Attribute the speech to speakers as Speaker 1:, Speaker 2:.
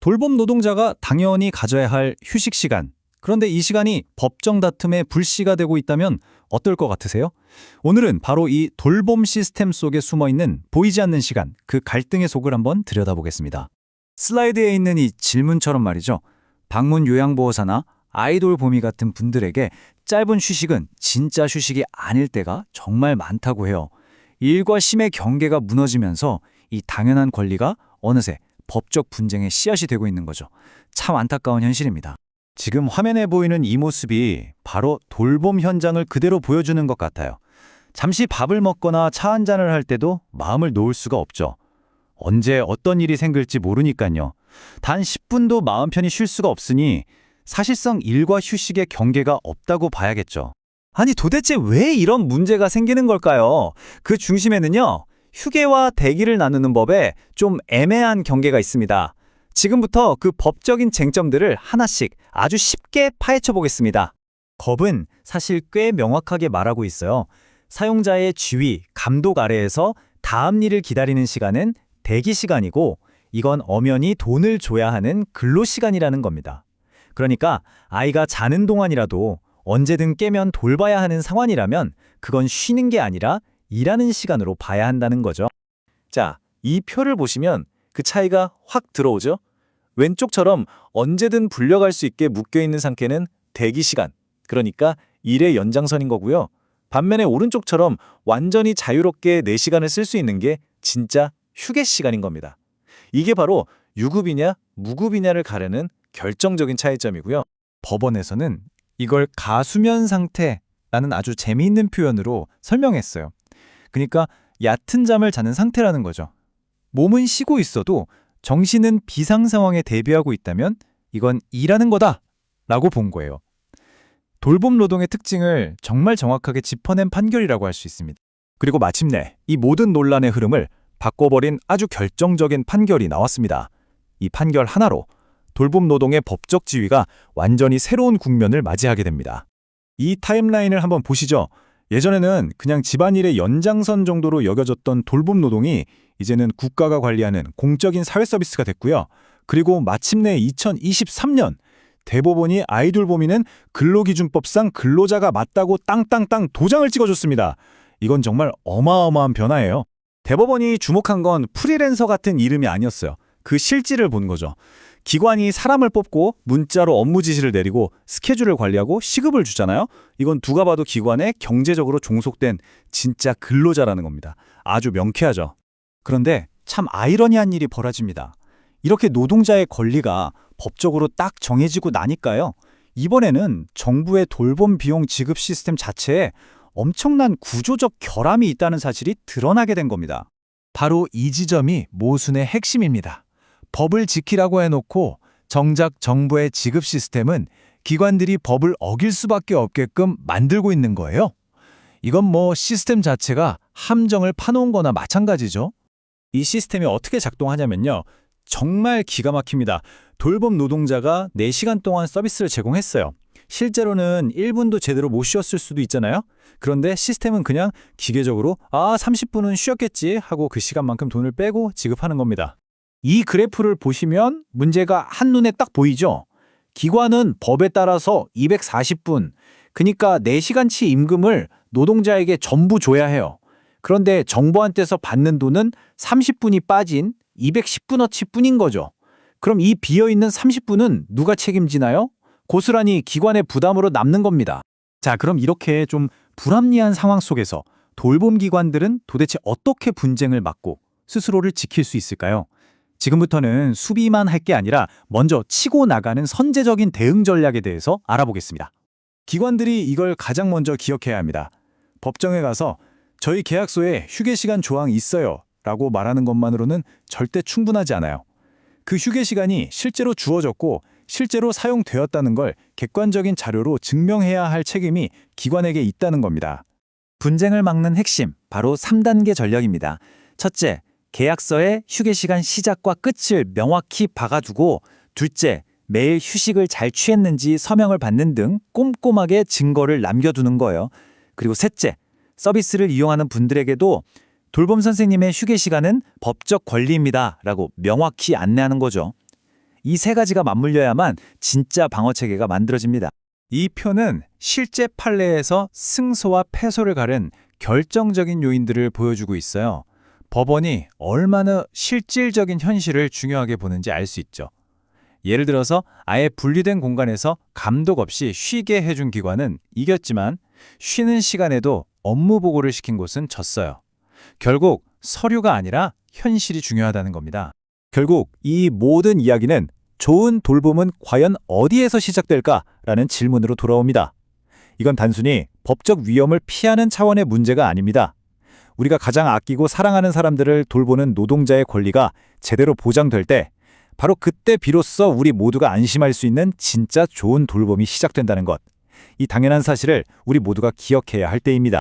Speaker 1: 돌봄 노동자가 당연히 가져야 할 휴식 시간. 그런데 이 시간이 법정 다툼의 불씨가 되고 있다면 어떨 것 같으세요? 오늘은 바로 이 돌봄 시스템 속에 숨어 있는 보이지 않는 시간, 그 갈등의 속을 한번 들여다보겠습니다. 슬라이드에 있는 이 질문처럼 말이죠. 방문 요양보호사나 아이돌 보미 같은 분들에게 짧은 휴식은 진짜 휴식이 아닐 때가 정말 많다고 해요. 일과 쉼의 경계가 무너지면서 이 당연한 권리가 어느새 법적 분쟁의 씨앗이 되고 있는 거죠. 참 안타까운 현실입니다. 지금 화면에 보이는 이 모습이 바로 돌봄 현장을 그대로 보여주는 것 같아요. 잠시 밥을 먹거나 차 한 잔을 할 때도 마음을 놓을 수가 없죠. 언제 어떤 일이 생길지 모르니까요. 단 10분도 마음 편히 쉴 수가 없으니 사실상 일과 휴식의 경계가 없다고 봐야겠죠. 아니 도대체 왜 이런 문제가 생기는 걸까요? 그 중심에는요. 휴게와 대기를 나누는 법에 좀 애매한 경계가 있습니다. 지금부터 그 법적인 쟁점들을 하나씩 아주 쉽게 파헤쳐 보겠습니다. 법은 사실 꽤 명확하게 말하고 있어요. 사용자의 지휘, 감독 아래에서 다음 일을 기다리는 시간은 대기 시간이고 이건 엄연히 돈을 줘야 하는 근로 시간이라는 겁니다. 그러니까 아이가 자는 동안이라도 언제든 깨면 돌봐야 하는 상황이라면 그건 쉬는 게 아니라 일하는 시간으로 봐야 한다는 거죠. 자, 이 표를 보시면 그 차이가 확 들어오죠? 왼쪽처럼 언제든 불려갈 수 있게 묶여있는 상태는 대기 시간, 그러니까 일의 연장선인 거고요. 반면에 오른쪽처럼 완전히 자유롭게 내 시간을 쓸 수 있는 게 진짜 휴게 시간인 겁니다. 이게 바로 유급이냐 무급이냐를 가르는 결정적인 차이점이고요. 법원에서는 이걸 가수면 상태라는 아주 재미있는 표현으로 설명했어요. 그러니까 얕은 잠을 자는 상태라는 거죠. 몸은 쉬고 있어도 정신은 비상 상황에 대비하고 있다면 이건 일하는 거다 라고 본 거예요. 돌봄 노동의 특징을 정말 정확하게 짚어낸 판결이라고 할 수 있습니다. 그리고 마침내 이 모든 논란의 흐름을 바꿔버린 아주 결정적인 판결이 나왔습니다. 이 판결 하나로 돌봄 노동의 법적 지위가 완전히 새로운 국면을 맞이하게 됩니다. 이 타임라인을 한번 보시죠. 예전에는 그냥 집안일의 연장선 정도로 여겨졌던 돌봄 노동이 이제는 국가가 관리하는 공적인 사회 서비스가 됐고요. 그리고 마침내 2023년 대법원이 아이돌보미는 근로기준법상 근로자가 맞다고 땅땅땅 도장을 찍어줬습니다. 이건 정말 어마어마한 변화예요. 대법원이 주목한 건 프리랜서 같은 이름이 아니었어요. 그 실질을 본 거죠. 기관이 사람을 뽑고 문자로 업무 지시를 내리고 스케줄을 관리하고 시급을 주잖아요. 이건 누가 봐도 기관에 경제적으로 종속된 진짜 근로자라는 겁니다. 아주 명쾌하죠. 그런데 참 아이러니한 일이 벌어집니다. 이렇게 노동자의 권리가 법적으로 딱 정해지고 나니까요. 이번에는 정부의 돌봄 비용 지급 시스템 자체에 엄청난 구조적 결함이 있다는 사실이 드러나게 된 겁니다. 바로 이 지점이 모순의 핵심입니다. 법을 지키라고 해놓고 정작 정부의 지급 시스템은 기관들이 법을 어길 수밖에 없게끔 만들고 있는 거예요. 이건 뭐 시스템 자체가 함정을 파놓은 거나 마찬가지죠. 이 시스템이 어떻게 작동하냐면요. 정말 기가 막힙니다. 돌봄 노동자가 4시간 동안 서비스를 제공했어요. 실제로는 1분도 제대로 못 쉬었을 수도 있잖아요. 그런데 시스템은 그냥 기계적으로 30분은 쉬었겠지 하고 그 시간만큼 돈을 빼고 지급하는 겁니다. 이 그래프를 보시면 문제가 한눈에 딱 보이죠? 기관은 법에 따라서 240분, 그러니까 4시간치 임금을 노동자에게 전부 줘야 해요. 그런데 정부한테서 받는 돈은 30분이 빠진 210분어치 뿐인 거죠. 그럼 이 비어있는 30분은 누가 책임지나요? 고스란히 기관의 부담으로 남는 겁니다. 자, 그럼 이렇게 좀 불합리한 상황 속에서 돌봄 기관들은 도대체 어떻게 분쟁을 막고 스스로를 지킬 수 있을까요? 지금부터는 수비만 할 게 아니라 먼저 치고 나가는 선제적인 대응 전략에 대해서 알아보겠습니다. 기관들이 이걸 가장 먼저 기억해야 합니다. 법정에 가서 저희 계약서에 휴게 시간 조항이 있어요 라고 말하는 것만으로는 절대 충분하지 않아요. 그 휴게 시간이 실제로 주어졌고 실제로 사용되었다는 걸 객관적인 자료로 증명해야 할 책임이 기관에게 있다는 겁니다. 분쟁을 막는 핵심, 바로 3단계 전략입니다. 첫째, 계약서에 휴게 시간 시작과 끝을 명확히 박아두고, 둘째, 매일 휴식을 잘 취했는지 서명을 받는 등 꼼꼼하게 증거를 남겨두는 거예요. 그리고 셋째, 서비스를 이용하는 분들에게도 돌봄 선생님의 휴게 시간은 법적 권리입니다 라고 명확히 안내하는 거죠.
Speaker 2: 이 세 가지가 맞물려야만 진짜 방어체계가 만들어집니다.
Speaker 1: 이 표는 실제 판례에서 승소와 패소를 가른 결정적인 요인들을 보여주고 있어요. 법원이 얼마나 실질적인 현실을 중요하게 보는지 알 수 있죠. 예를 들어서 아예 분리된 공간에서 감독 없이 쉬게 해준 기관은 이겼지만 쉬는 시간에도 업무 보고를 시킨 곳은 졌어요. 결국 서류가 아니라 현실이 중요하다는 겁니다.
Speaker 2: 결국 이 모든 이야기는 좋은 돌봄은 과연 어디에서 시작될까라는 질문으로 돌아옵니다. 이건 단순히 법적 위험을 피하는 차원의 문제가 아닙니다. 우리가 가장 아끼고 사랑하는 사람들을 돌보는 노동자의 권리가 제대로 보장될 때 바로 그때 비로소 우리 모두가 안심할 수 있는 진짜 좋은 돌봄이 시작된다는 것. 이 당연한 사실을 우리 모두가 기억해야 할 때입니다.